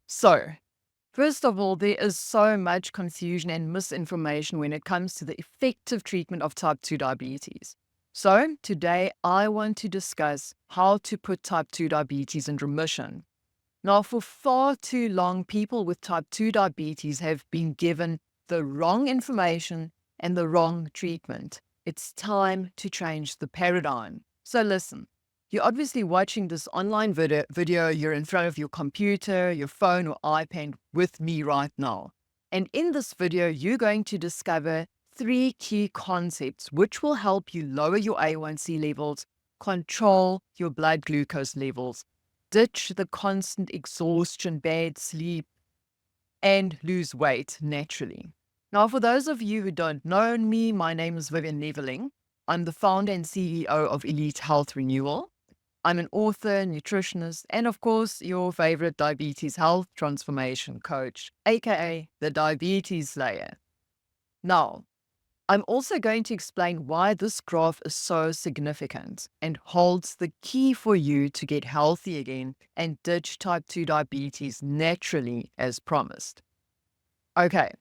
So, first of all, there is so much confusion and misinformation when it comes to the effective treatment of type 2 diabetes. So, today I want to discuss how to put type 2 diabetes in remission. Now, for far too long, people with type 2 diabetes have been given the wrong information and the wrong treatment. It's time to change the paradigm. So, listen, you're obviously watching this online video. You're in front of your computer, your phone, or iPad with me right now. And in this video, you're going to discover three key concepts which will help you lower your A1C levels, control your blood glucose levels, ditch the constant exhaustion, bad sleep, and lose weight naturally. Now, for those of you who don't know me, my name is Vivian Leveling. I'm the founder and CEO of Elite Health Renewal. I'm an author, nutritionist, and of course, your favorite diabetes health transformation coach, aka the Diabetes Slayer. Now, I'm also going to explain why this graph is so significant and holds the key for you to get healthy again and ditch type 2 diabetes naturally as promised. Okay,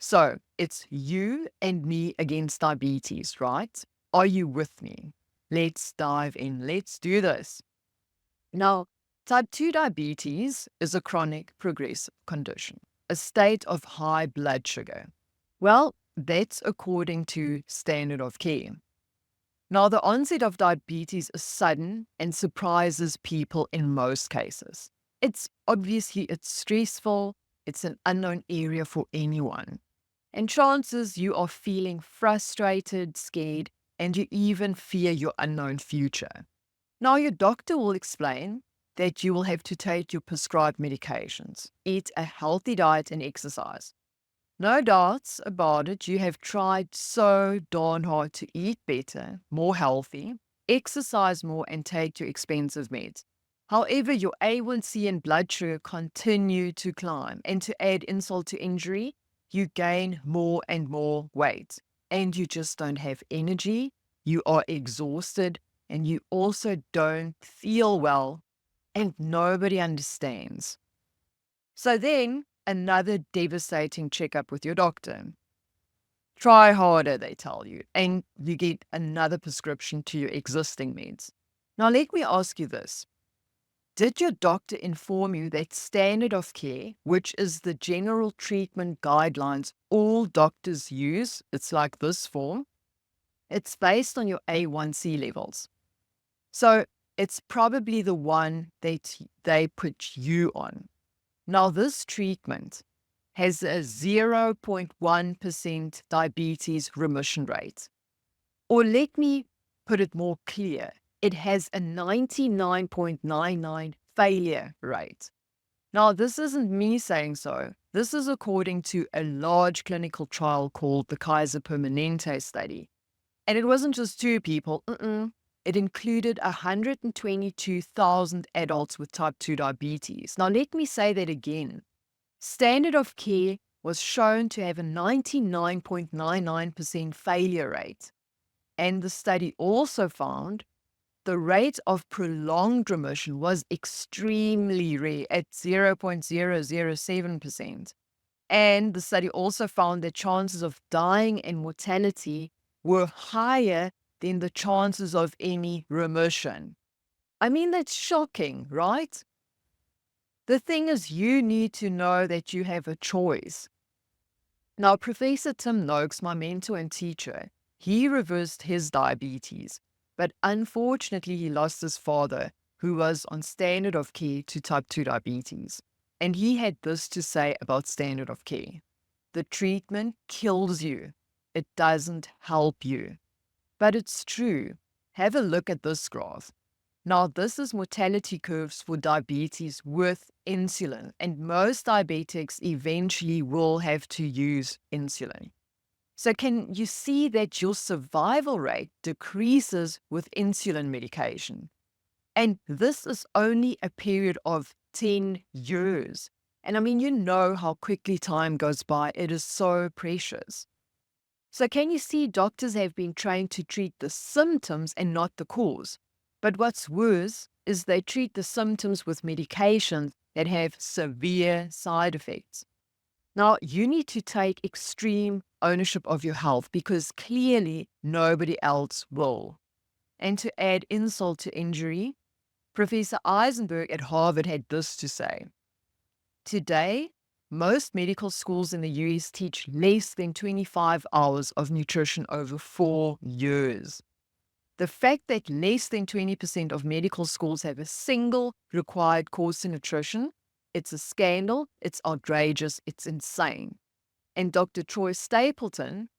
so it's you and me against diabetes, right? Are you with me? Let's dive in. Let's do this. Now, type 2 diabetes is a chronic progressive condition, a state of high blood sugar. Well, that's according to standard of care. Now, the onset of diabetes is sudden and surprises people in most cases. It's stressful, it's an unknown area for anyone. And chances you are feeling frustrated, scared, and you even fear your unknown future. Now, your doctor will explain that you will have to take your prescribed medications, eat a healthy diet, and exercise. No doubts about it, you have tried so darn hard to eat better, more healthy, exercise more, and take your expensive meds. However, your A1C and blood sugar continue to climb, and to add insult to injury, you gain more and more weight, and you just don't have energy, you are exhausted, and you also don't feel well, and nobody understands. So then, another devastating checkup with your doctor. Try harder, they tell you, and you get another prescription to your existing meds. Now, let me ask you this. Did your doctor inform you that standard of care, which is the general treatment guidelines all doctors use, it's like this form, it's based on your A1C levels. So it's probably the one that they put you on. Now, this treatment has a 0.1% diabetes remission rate. Or let me put it more clear, it has a 99.99 failure rate. Now, this isn't me saying so. This is according to a large clinical trial called the Kaiser Permanente study. And it wasn't just two people. It included 122,000 adults with type 2 diabetes. Now, let me say that again. Standard of care was shown to have a 99.99% failure rate. And the study also found the rate of prolonged remission was extremely rare at 0.007%. And the study also found that chances of dying and mortality were higher than the chances of any remission. I mean, that's shocking, right? The thing is, you need to know that you have a choice. Now, Professor Tim Noakes, my mentor and teacher, he reversed his diabetes, but unfortunately he lost his father, who was on standard of care to type 2 diabetes. And he had this to say about standard of care. The treatment kills you. It doesn't help you. But it's true. Have a look at this graph. Now, this is mortality curves for diabetes with insulin, and most diabetics eventually will have to use insulin. So can you see that your survival rate decreases with insulin medication? And this is only a period of 10 years. And I mean, you know how quickly time goes by. It is so precious. So can you see doctors have been trained to treat the symptoms and not the cause? But what's worse is they treat the symptoms with medications that have severe side effects. Now, you need to take extreme ownership of your health because clearly nobody else will. And to add insult to injury, Professor Eisenberg at Harvard had this to say: today, most medical schools in the US teach less than 25 hours of nutrition over 4 years. The fact that less than 20% of medical schools have a single required course in nutrition, it's a scandal, it's outrageous, it's insane. And Dr. Troy Stapleton,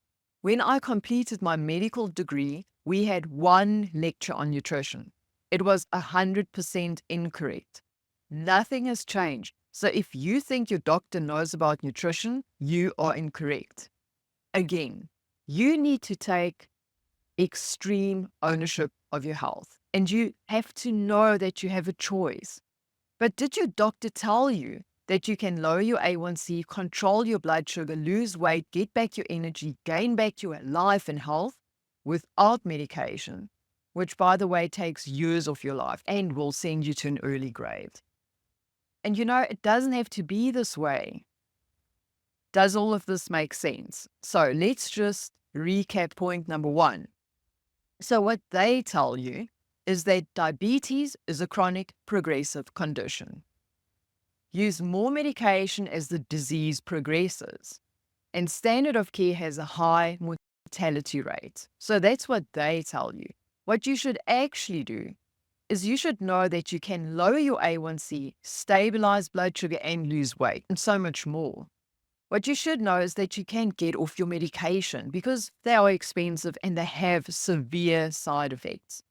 when I completed my medical degree, we had one lecture on nutrition. It was 100% incorrect. Nothing has changed. So if you think your doctor knows about nutrition, you are incorrect. Again, you need to take extreme ownership of your health, and you have to know that you have a choice. But did your doctor tell you that you can lower your A1C, control your blood sugar, lose weight, get back your energy, gain back your life and health without medication, which, by the way, takes years of your life and will send you to an early grave? And it doesn't have to be this way. Does all of this make sense? So let's just recap point number one. So what they tell you is that diabetes is a chronic progressive condition. Use more medication as the disease progresses, and standard of care has a high mortality rate. So that's what they tell you. What you should actually do is you should know that you can lower your A1C, stabilize blood sugar, and lose weight, and so much more. What you should know is that you can get off your medication because they are expensive and they have severe side effects.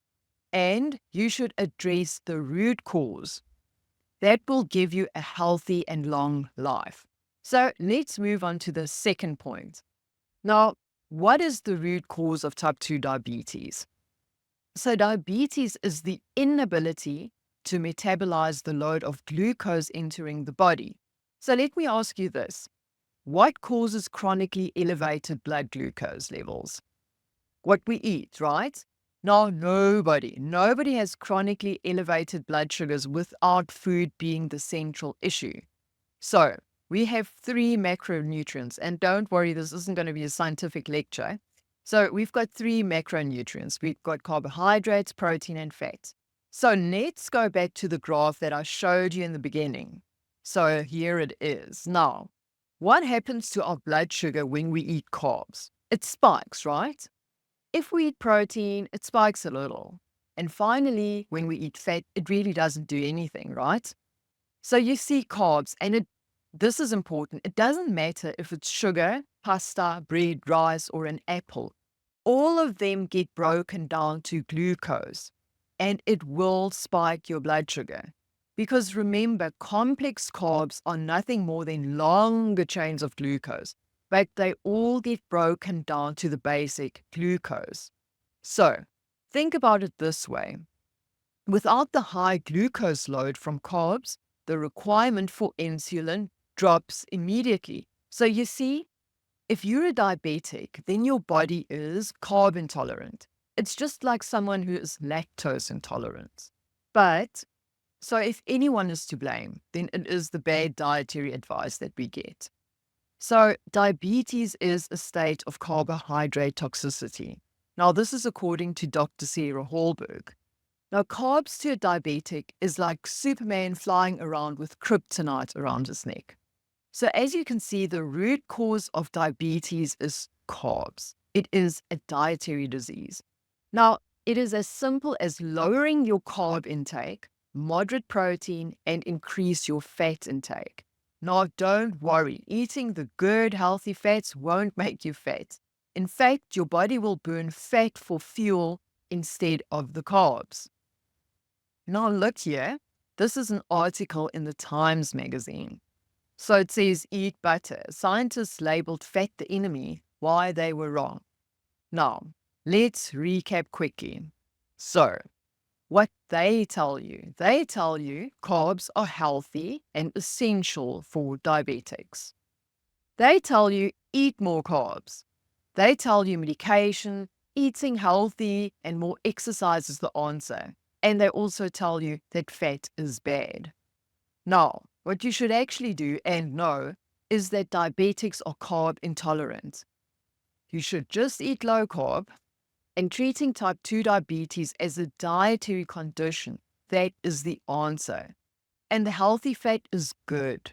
And you should address the root cause. That will give you a healthy and long life. So let's move on to the second point. Now, what is the root cause of type 2 diabetes? So diabetes is the inability to metabolize the load of glucose entering the body. So let me ask you this. What causes chronically elevated blood glucose levels? What we eat, right? No, nobody has chronically elevated blood sugars without food being the central issue. So we have 3 macronutrients, and don't worry, this isn't going to be a scientific lecture. So we've got 3 macronutrients. We've got carbohydrates, protein, and fat. So let's go back to the graph that I showed you in the beginning. So here it is. Now, what happens to our blood sugar when we eat carbs? It spikes, right? If we eat protein, it spikes a little. And finally, when we eat fat, it really doesn't do anything, right? So you see carbs, and this is important. It doesn't matter if it's sugar, pasta, bread, rice, or an apple. All of them get broken down to glucose, and it will spike your blood sugar. Because remember, complex carbs are nothing more than longer chains of glucose, but they all get broken down to the basic glucose. So think about it this way. Without the high glucose load from carbs, the requirement for insulin drops immediately. So you see, if you're a diabetic, then your body is carb intolerant. It's just like someone who is lactose intolerant. So if anyone is to blame, then it is the bad dietary advice that we get. So diabetes is a state of carbohydrate toxicity. Now, this is according to Dr. Sarah Hallberg. Now, carbs to a diabetic is like Superman flying around with kryptonite around his neck. So as you can see, the root cause of diabetes is carbs. It is a dietary disease. Now, it is as simple as lowering your carb intake, moderate protein, and increase your fat intake. Now, don't worry, eating the good, healthy fats won't make you fat. In fact, your body will burn fat for fuel instead of the carbs. Now, look here. This is an article in the Times magazine. So it says, eat butter. Scientists labeled fat the enemy. Why they were wrong. Now, let's recap quickly. So, what they tell you carbs are healthy and essential for diabetics. They tell you eat more carbs. They tell you medication, eating healthy, and more exercise is the answer. And they also tell you that fat is bad. Now, What you should actually do and know is that diabetics are carb intolerant. You should just eat low carb, and treating type 2 diabetes as a dietary condition, that is the answer. And the healthy fat is good.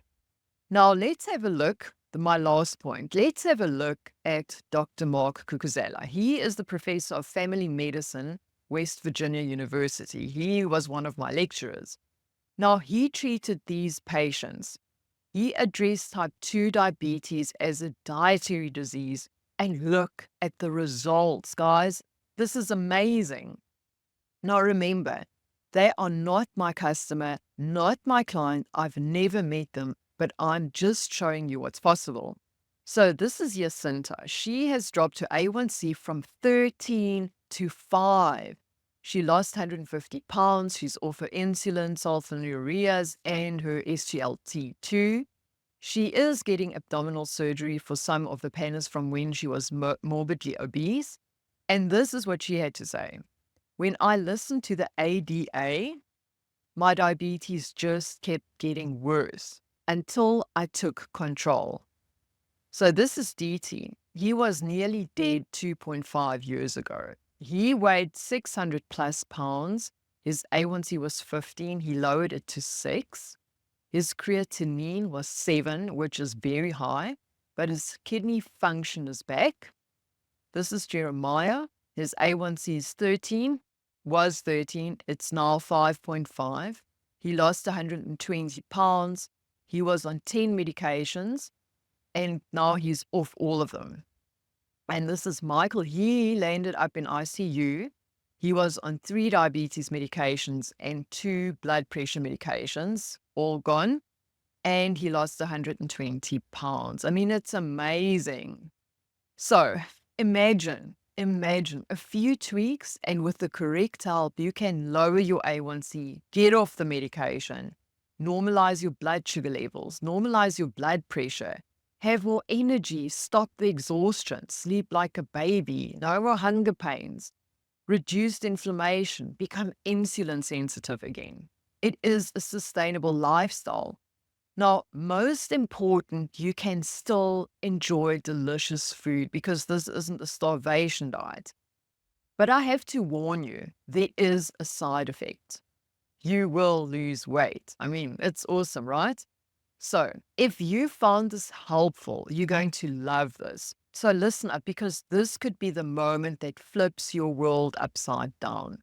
Now let's have a look, my last point, let's have a look at Dr. Mark Cucuzzella. He is the professor of family medicine, West Virginia University. He was one of my lecturers. Now he treated these patients. He addressed type 2 diabetes as a dietary disease, and look at the results, guys. This is amazing. Now remember, they are not my customer, not my client. I've never met them, but I'm just showing you what's possible. So this is Jacinta. She has dropped her A1C from 13 to 5. She lost 150 pounds. She's off her insulin, sulfonylureas, and her SGLT2. She is getting abdominal surgery for some of the pains from when she was morbidly obese. And this is what she had to say. When I listened to the ADA, my diabetes just kept getting worse until I took control. So this is DT. He was nearly dead 2.5 years ago. He weighed 600 plus pounds. His A1C was 15. He lowered it to 6. His creatinine was 7, which is very high, but his kidney function is back. This is Jeremiah. His A1C is 13, was 13. It's now 5.5. He lost 120 pounds. He was on 10 medications, and now he's off all of them. And this is Michael. He landed up in ICU. He was on 3 diabetes medications and 2 blood pressure medications, all gone. And he lost 120 pounds. I mean, it's amazing. So imagine a few tweaks, and with the correct help, you can lower your A1C, get off the medication, normalize your blood sugar levels, normalize your blood pressure, have more energy, stop the exhaustion, sleep like a baby, no more hunger pains, reduced inflammation, become insulin sensitive again. It is a sustainable lifestyle. Now, most important, you can still enjoy delicious food because this isn't a starvation diet. But I have to warn you, there is a side effect. You will lose weight. I mean, it's awesome, right? So if you found this helpful, you're going to love this. So listen up, because this could be the moment that flips your world upside down.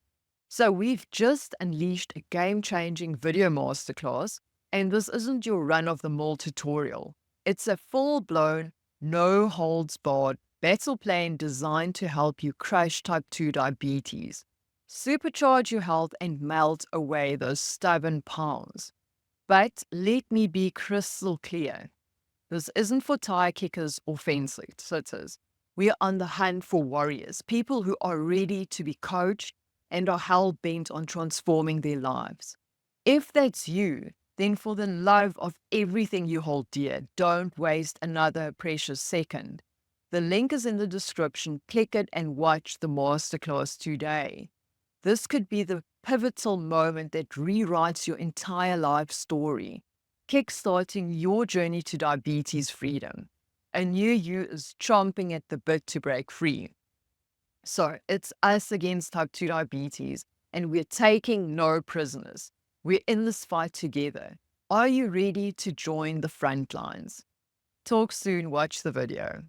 So we've just unleashed a game-changing video masterclass, and this isn't your run-of-the-mill tutorial. It's a full-blown, no-holds-barred battle plan designed to help you crush type 2 diabetes, supercharge your health, and melt away those stubborn pounds. But let me be crystal clear. This isn't for tire kickers or fence sitters. We are on the hunt for warriors, people who are ready to be coached and are hell-bent on transforming their lives. If that's you, then for the love of everything you hold dear, don't waste another precious second. The link is in the description. Click it and watch the masterclass today. This could be the pivotal moment that rewrites your entire life story, kickstarting your journey to diabetes freedom. A new you is chomping at the bit to break free. So it's us against type 2 diabetes, and we're taking no prisoners. We're in this fight together. Are you ready to join the front lines? Talk soon. Watch the video.